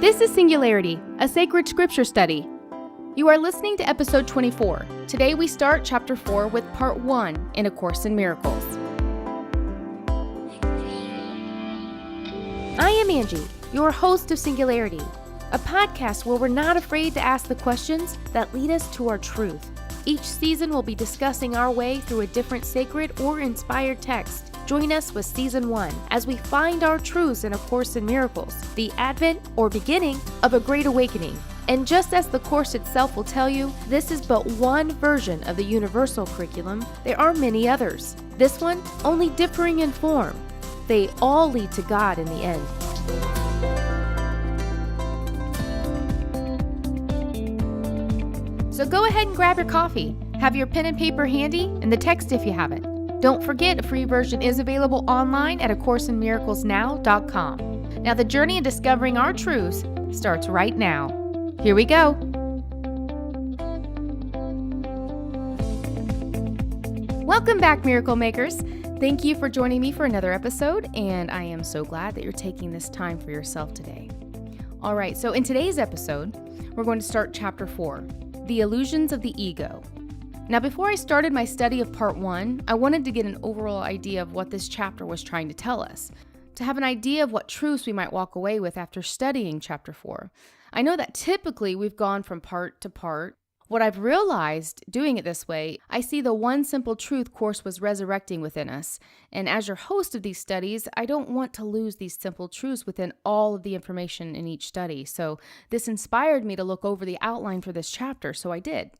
This is Singularity, a sacred scripture study. You are listening to episode 24. Today we start chapter 4 with part 1 in A Course in Miracles. I am Angie, your host of Singularity, a podcast where we're not afraid to ask the questions that lead us to our truth. Each season we'll be discussing our way through a different sacred or inspired text. Join us with Season 1 as we find our truths in A Course in Miracles, the advent or beginning of a great awakening. And just as the course itself will tell you, this is but one version of the universal curriculum. There are many others. This one only differing in form. They all lead to God in the end. So go ahead and grab your coffee. Have your pen and paper handy and the text if you haven't. Don't forget, a free version is available online at acourseinmiraclesnow.com. Now the journey in discovering our truths starts right now. Here we go. Welcome back, Miracle Makers. Thank you for joining me for another episode, and I am so glad that you're taking this time for yourself today. All right, so in today's episode, we're going to start chapter 4, The Illusions of the Ego. Now, before I started my study of part 1, I wanted to get an overall idea of what this chapter was trying to tell us, to have an idea of what truths we might walk away with after studying chapter 4. I know that typically we've gone from part to part. What I've realized doing it this way, I see the one simple truth course was resurrecting within us. And as your host of these studies, I don't want to lose these simple truths within all of the information in each study. So this inspired me to look over the outline for this chapter, so I did.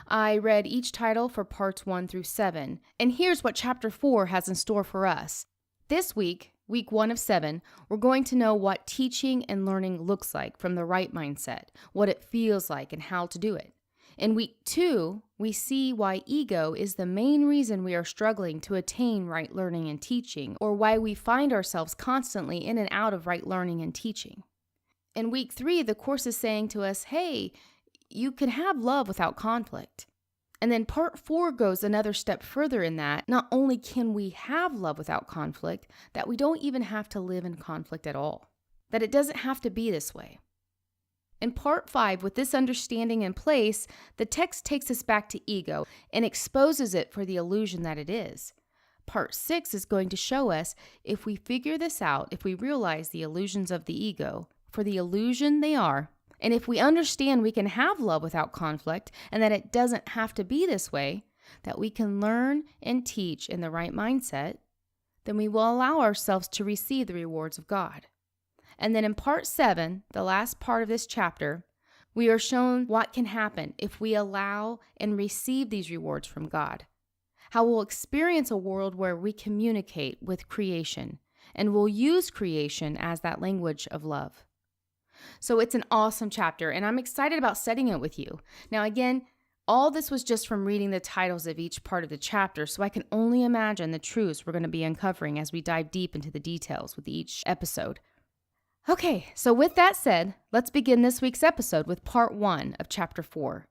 I read each title for parts 1 through 7, and here's what chapter 4 has in store for us. This week 1 of 7, we're going to know what teaching and learning looks like from the right mindset, what it feels like, and how to do it. In week 2, we see why ego is the main reason we are struggling to attain right learning and teaching, or why we find ourselves constantly in and out of right learning and teaching. In week 3, the course is saying to us, hey, you can have love without conflict. And then part 4 goes another step further in that. Not only can we have love without conflict, that we don't even have to live in conflict at all. That it doesn't have to be this way. In part 5, with this understanding in place, the text takes us back to ego and exposes it for the illusion that it is. Part 6 is going to show us if we figure this out, if we realize the illusions of the ego, for the illusion they are, and if we understand we can have love without conflict and that it doesn't have to be this way, that we can learn and teach in the right mindset, then we will allow ourselves to receive the rewards of God. And then in part 7, the last part of this chapter, we are shown what can happen if we allow and receive these rewards from God. How we'll experience a world where we communicate with creation and we'll use creation as that language of love. So it's an awesome chapter, and I'm excited about studying it with you. Now again, all this was just from reading the titles of each part of the chapter, so I can only imagine the truths we're going to be uncovering as we dive deep into the details with each episode. Okay, so with that said, let's begin this week's episode with part 1 of chapter 4,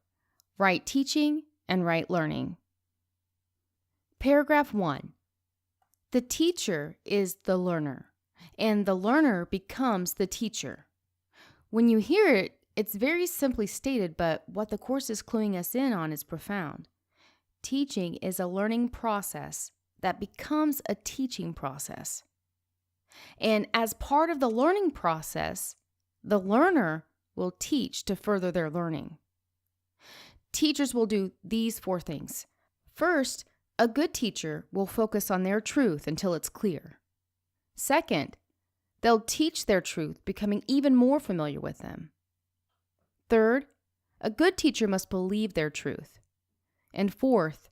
Right Teaching and Right Learning. Paragraph 1. The teacher is the learner, and the learner becomes the teacher. When you hear it, it's very simply stated, but what the course is cluing us in on is profound. Teaching is a learning process that becomes a teaching process. And as part of the learning process, the learner will teach to further their learning. Teachers will do these 4 things. First, a good teacher will focus on their truth until it's clear. Second, they'll teach their truth, becoming even more familiar with them. Third, a good teacher must believe their truth. And fourth,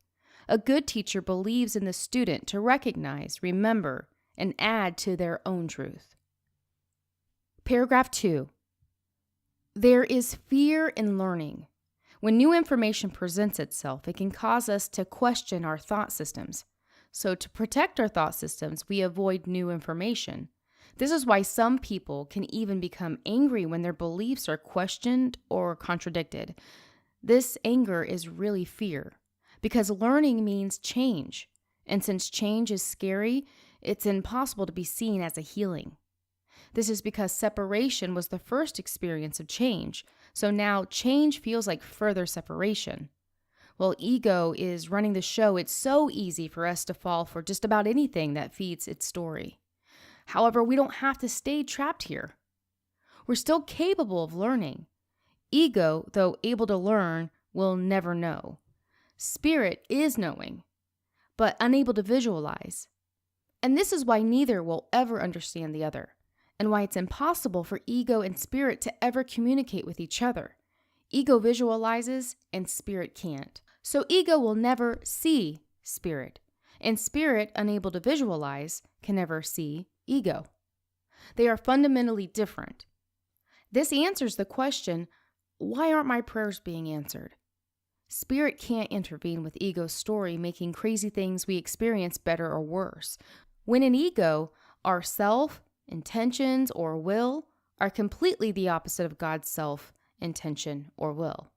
a good teacher believes in the student to recognize, remember, and add to their own truth. Paragraph 2. There is fear in learning. When new information presents itself, it can cause us to question our thought systems. So to protect our thought systems, we avoid new information. This is why some people can even become angry when their beliefs are questioned or contradicted. This anger is really fear, because learning means change. And since change is scary, it's impossible to be seen as a healing. This is because separation was the first experience of change. So now change feels like further separation. Well, ego is running the show. It's so easy for us to fall for just about anything that feeds its story. However, we don't have to stay trapped here. We're still capable of learning. Ego, though able to learn, will never know. Spirit is knowing, but unable to visualize. And this is why neither will ever understand the other, and why it's impossible for ego and spirit to ever communicate with each other. Ego visualizes, and spirit can't. So ego will never see spirit, and spirit, unable to visualize, can never see ego. They are fundamentally different. This answers the question, why aren't my prayers being answered? Spirit can't intervene with ego's story, making crazy things we experience better or worse. When in ego, our self, intentions, or will are completely the opposite of God's self, intention, or will.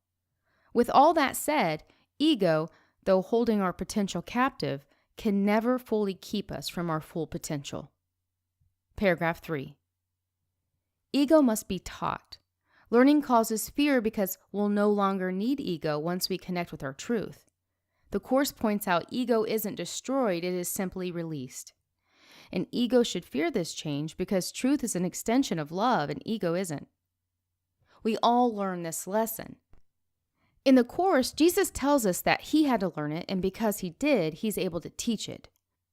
With all that said, ego, though holding our potential captive, can never fully keep us from our full potential. Paragraph 3. Ego must be taught. Learning causes fear because we'll no longer need ego once we connect with our truth. The Course points out ego isn't destroyed, it is simply released. And ego should fear this change because truth is an extension of love and ego isn't. We all learn this lesson. In the Course, Jesus tells us that he had to learn it, and because he did, he's able to teach it.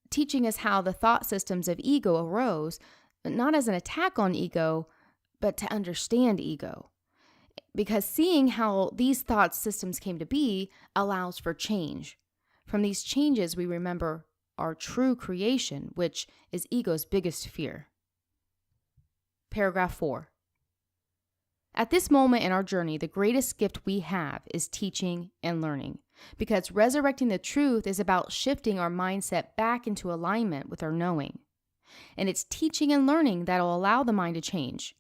Teaching us how the thought systems of ego arose, not as an attack on ego, but to understand ego. Because seeing how these thought systems came to be allows for change. From these changes, we remember our true creation, which is ego's biggest fear. Paragraph 4. At this moment in our journey, the greatest gift we have is teaching and learning, because resurrecting the truth is about shifting our mindset back into alignment with our knowing. And it's teaching and learning that will allow the mind to change.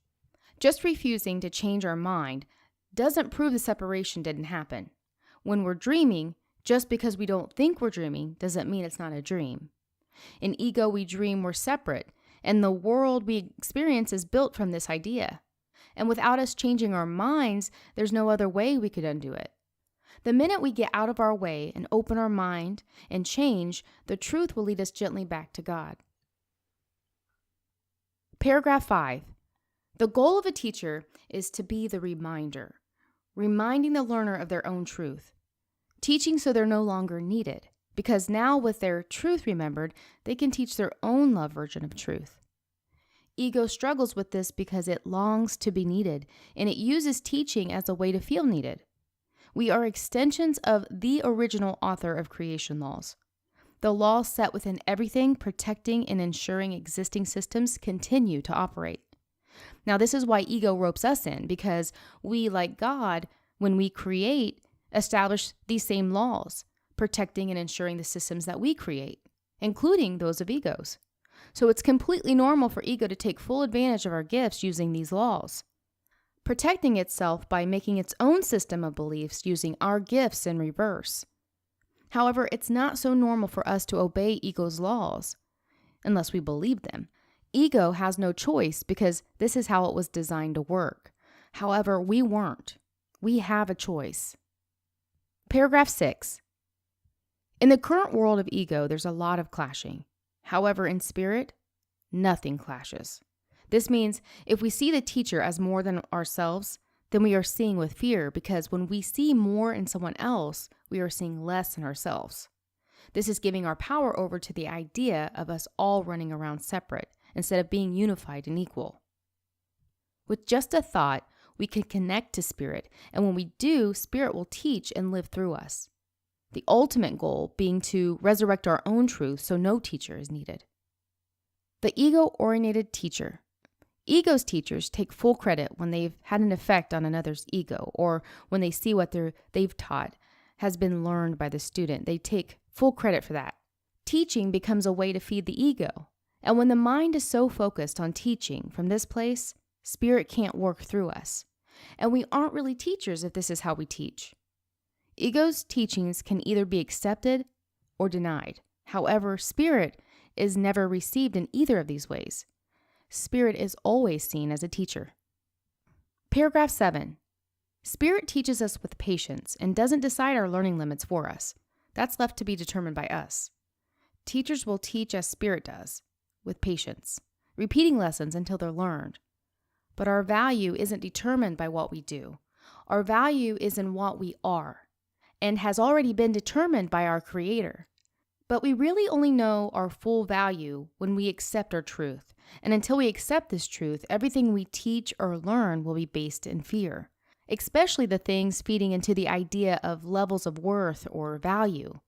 Just refusing to change our mind doesn't prove the separation didn't happen. When we're dreaming, just because we don't think we're dreaming doesn't mean it's not a dream. In ego, we dream we're separate, and the world we experience is built from this idea. And without us changing our minds, there's no other way we could undo it. The minute we get out of our way and open our mind and change, the truth will lead us gently back to God. Paragraph 5. The goal of a teacher is to be the reminder, reminding the learner of their own truth. Teaching so they're no longer needed, because now with their truth remembered, they can teach their own love version of truth. Ego struggles with this because it longs to be needed, and it uses teaching as a way to feel needed. We are extensions of the original author of creation laws. The laws set within everything, protecting and ensuring existing systems continue to operate. Now, this is why ego ropes us in, because we, like God, when we create, establish these same laws, protecting and ensuring the systems that we create, including those of egos. So it's completely normal for ego to take full advantage of our gifts using these laws, protecting itself by making its own system of beliefs using our gifts in reverse. However, it's not so normal for us to obey ego's laws, unless we believe them. Ego has no choice because this is how it was designed to work. However, we weren't. We have a choice. Paragraph 6. In the current world of ego, there's a lot of clashing. However, in spirit, nothing clashes. This means if we see the teacher as more than ourselves, then we are seeing with fear, because when we see more in someone else, we are seeing less in ourselves. This is giving our power over to the idea of us all running around separate instead of being unified and equal. With just a thought, we can connect to spirit, and when we do, spirit will teach and live through us. The ultimate goal being to resurrect our own truth so no teacher is needed. The ego-oriented teacher. Ego's teachers take full credit when they've had an effect on another's ego, or when they see what they've taught has been learned by the student. They take full credit for that. Teaching becomes a way to feed the ego. And when the mind is so focused on teaching from this place, spirit can't work through us. And we aren't really teachers if this is how we teach. Ego's teachings can either be accepted or denied. However, spirit is never received in either of these ways. Spirit is always seen as a teacher. Paragraph 7. Spirit teaches us with patience and doesn't decide our learning limits for us. That's left to be determined by us. Teachers will teach as Spirit does, with patience, repeating lessons until they're learned. But our value isn't determined by what we do. Our value is in what we are, and has already been determined by our Creator. But we really only know our full value when we accept our truth. And until we accept this truth, everything we teach or learn will be based in fear, especially the things feeding into the idea of levels of worth or value.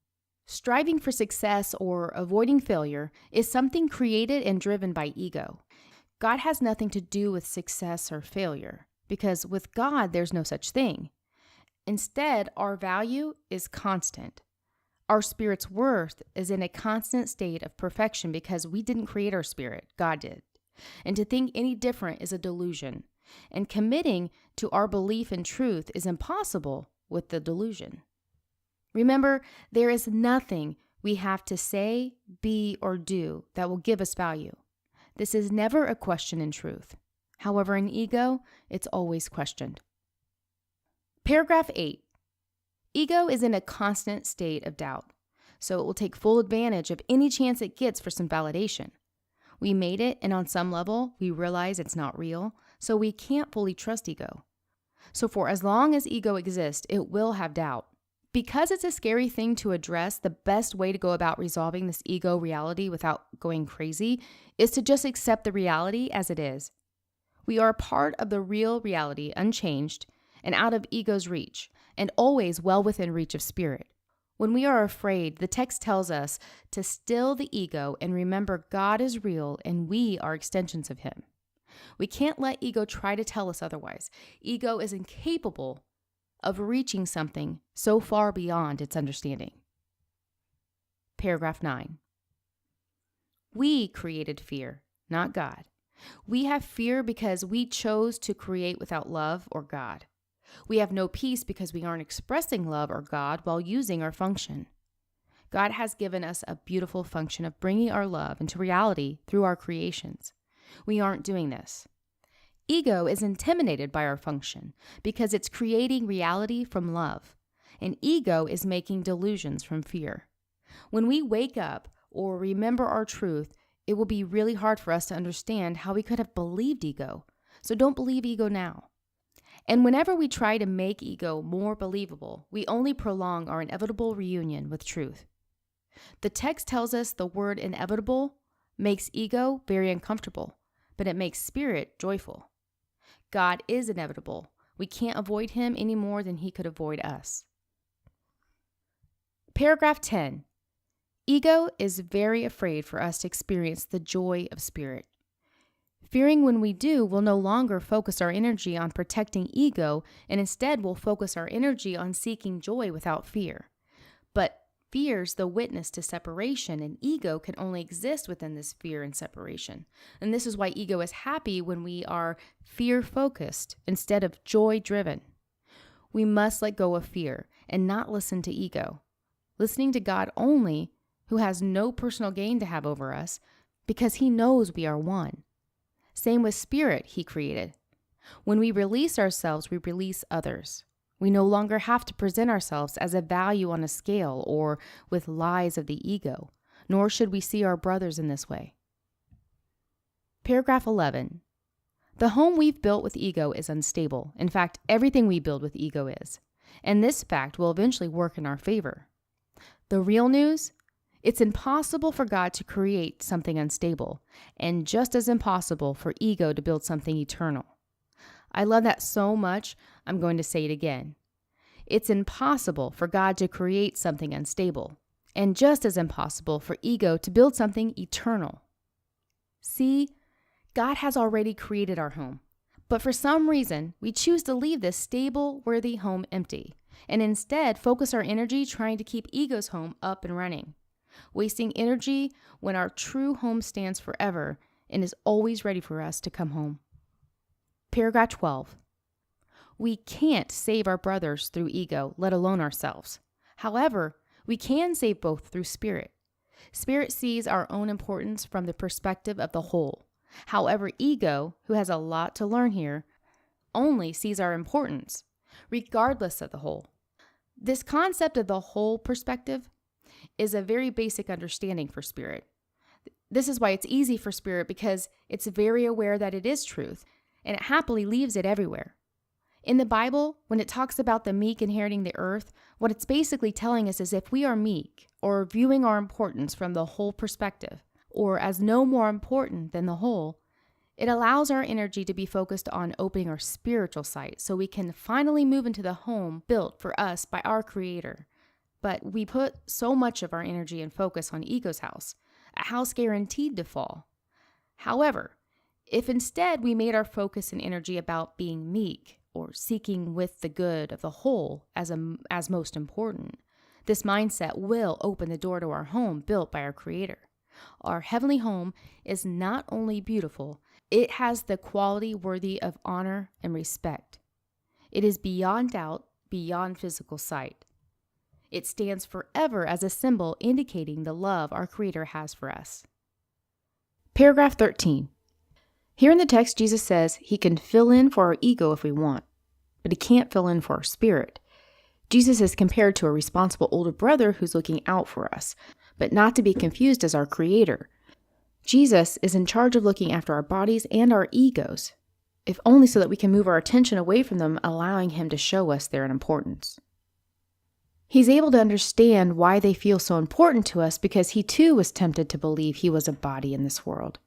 Striving for success or avoiding failure is something created and driven by ego. God has nothing to do with success or failure, because with God, there's no such thing. Instead, our value is constant. Our spirit's worth is in a constant state of perfection because we didn't create our spirit, God did. And to think any different is a delusion. And committing to our belief in truth is impossible with the delusion. Remember, there is nothing we have to say, be, or do that will give us value. This is never a question in truth. However, in ego, it's always questioned. Paragraph 8. Ego is in a constant state of doubt, so it will take full advantage of any chance it gets for some validation. We made it, and on some level, we realize it's not real, so we can't fully trust ego. So for as long as ego exists, it will have doubt. Because it's a scary thing to address, the best way to go about resolving this ego reality without going crazy is to just accept the reality as it is. We are a part of the real reality, unchanged, and out of ego's reach, and always well within reach of spirit. When we are afraid, the text tells us to still the ego and remember God is real and we are extensions of Him. We can't let ego try to tell us otherwise. Ego is incapable of reaching something so far beyond its understanding. Paragraph 9. We created fear, not God. We have fear because we chose to create without love or God. We have no peace because we aren't expressing love or God while using our function. God has given us a beautiful function of bringing our love into reality through our creations. We aren't doing this. Ego is intimidated by our function because it's creating reality from love, and ego is making delusions from fear. When we wake up or remember our truth, it will be really hard for us to understand how we could have believed ego. So don't believe ego now. And whenever we try to make ego more believable, we only prolong our inevitable reunion with truth. The text tells us the word inevitable makes ego very uncomfortable, but it makes spirit joyful. God is inevitable. We can't avoid Him any more than He could avoid us. Paragraph 10. Ego is very afraid for us to experience the joy of spirit. Fearing when we do, we'll no longer focus our energy on protecting ego, and instead we'll focus our energy on seeking joy without fear. But fear's the witness to separation, and ego can only exist within this fear and separation. And this is why ego is happy when we are fear-focused instead of joy-driven. We must let go of fear and not listen to ego, listening to God only, who has no personal gain to have over us, because He knows we are one. Same with spirit He created. When we release ourselves, we release others. We no longer have to present ourselves as a value on a scale or with lies of the ego, nor should we see our brothers in this way. Paragraph 11. The home we've built with ego is unstable. In fact, everything we build with ego is. And this fact will eventually work in our favor. The real news? It's impossible for God to create something unstable, and just as impossible for ego to build something eternal. I love that so much, I'm going to say it again. It's impossible for God to create something unstable, and just as impossible for ego to build something eternal. See, God has already created our home, but for some reason, we choose to leave this stable, worthy home empty, and instead focus our energy trying to keep ego's home up and running, wasting energy when our true home stands forever and is always ready for us to come home. Paragraph 12. We can't save our brothers through ego, let alone ourselves. However, we can save both through spirit. Spirit sees our own importance from the perspective of the whole. However, ego, who has a lot to learn here, only sees our importance, regardless of the whole. This concept of the whole perspective is a very basic understanding for spirit. This is why it's easy for spirit, because it's very aware that it is truth, and it happily leaves it everywhere. In the Bible, when it talks about the meek inheriting the earth, what it's basically telling us is if we are meek, or viewing our importance from the whole perspective, or as no more important than the whole, it allows our energy to be focused on opening our spiritual sight so we can finally move into the home built for us by our Creator. But we put so much of our energy and focus on ego's house, a house guaranteed to fall. However, if instead we made our focus and energy about being meek, or seeking with the good of the whole as most important, this mindset will open the door to our home built by our Creator. Our heavenly home is not only beautiful, it has the quality worthy of honor and respect. It is beyond doubt, beyond physical sight. It stands forever as a symbol indicating the love our Creator has for us. Paragraph 13. Here in the text, Jesus says he can fill in for our ego if we want, but he can't fill in for our spirit. Jesus is compared to a responsible older brother who's looking out for us, but not to be confused as our Creator. Jesus is in charge of looking after our bodies and our egos, if only so that we can move our attention away from them, allowing him to show us their importance. He's able to understand why they feel so important to us because he too was tempted to believe he was a body in this world.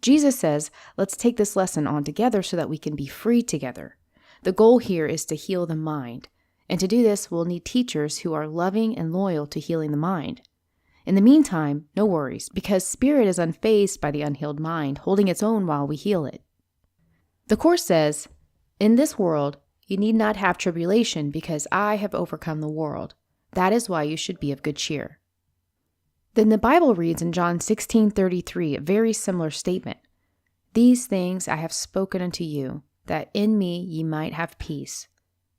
Jesus says, let's take this lesson on together so that we can be free together. The goal here is to heal the mind. And to do this, we'll need teachers who are loving and loyal to healing the mind. In the meantime, no worries, because spirit is unfazed by the unhealed mind, holding its own while we heal it. The Course says, in this world, you need not have tribulation because I have overcome the world. That is why you should be of good cheer. Then the Bible reads in John 16:33, a very similar statement. These things I have spoken unto you, that in me ye might have peace.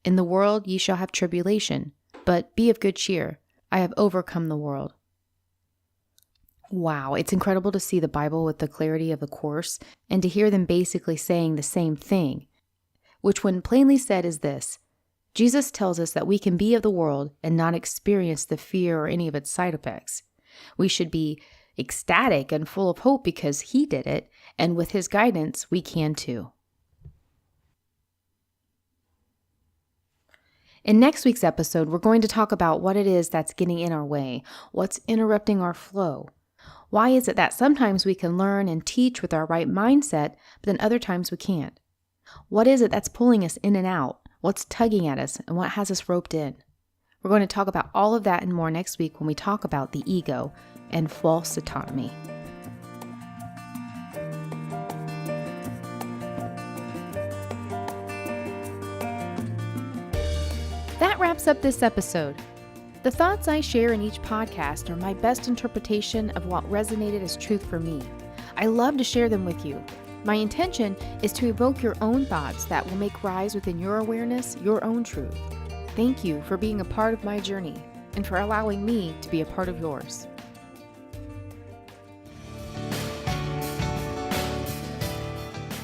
In the world ye shall have tribulation, but be of good cheer. I have overcome the world. Wow, it's incredible to see the Bible with the clarity of the Course and to hear them basically saying the same thing, which when plainly said is this. Jesus tells us that we can be of the world and not experience the fear or any of its side effects. We should be ecstatic and full of hope because he did it, and with his guidance, we can too. In next week's episode, we're going to talk about what it is that's getting in our way, what's interrupting our flow. Why is it that sometimes we can learn and teach with our right mindset, but then other times we can't? What is it that's pulling us in and out? What's tugging at us, and what has us roped in? We're going to talk about all of that and more next week when we talk about the ego and false autonomy. That wraps up this episode. The thoughts I share in each podcast are my best interpretation of what resonated as truth for me. I love to share them with you. My intention is to evoke your own thoughts that will make rise within your awareness your own truth. Thank you for being a part of my journey and for allowing me to be a part of yours.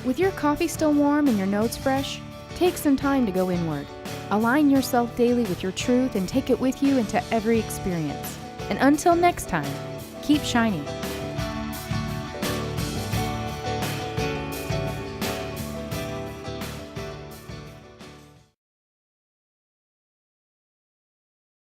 With your coffee still warm and your notes fresh, take some time to go inward. Align yourself daily with your truth and take it with you into every experience. And until next time, keep shining.